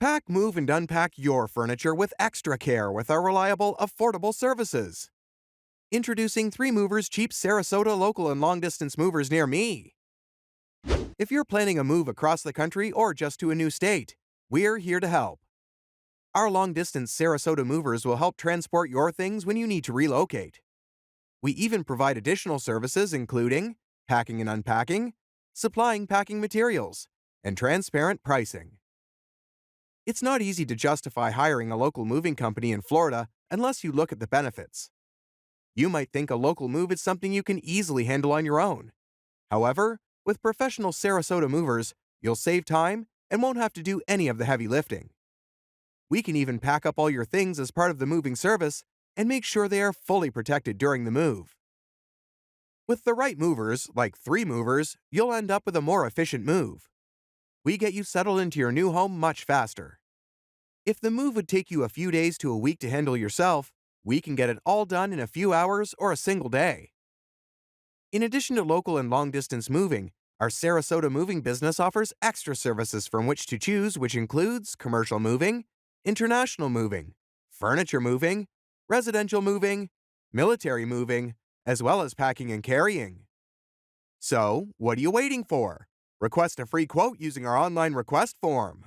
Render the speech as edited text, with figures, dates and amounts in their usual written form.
Pack, move, and unpack your furniture with extra care with our reliable, affordable services. Introducing 3 Movers Cheap Sarasota local and long distance movers near me. If you're planning a move across the country or just to a new state, we're here to help. Our long distance Sarasota movers will help transport your things when you need to relocate. We even provide additional services including packing and unpacking, supplying packing materials, and transparent pricing. It's not easy to justify hiring a local moving company in Florida unless you look at the benefits. You might think a local move is something you can easily handle on your own. However, with professional Sarasota movers, you'll save time and won't have to do any of the heavy lifting. We can even pack up all your things as part of the moving service and make sure they are fully protected during the move. With the right movers, like 3 Movers, you'll end up with a more efficient move. We get you settled into your new home much faster. If the move would take you a few days to a week to handle yourself, we can get it all done in a few hours or a single day. In addition to local and long-distance moving, our Sarasota moving business offers extra services from which to choose, which includes commercial moving, international moving, furniture moving, residential moving, military moving, as well as packing and carrying. So, what are you waiting for? Request a free quote using our online request form.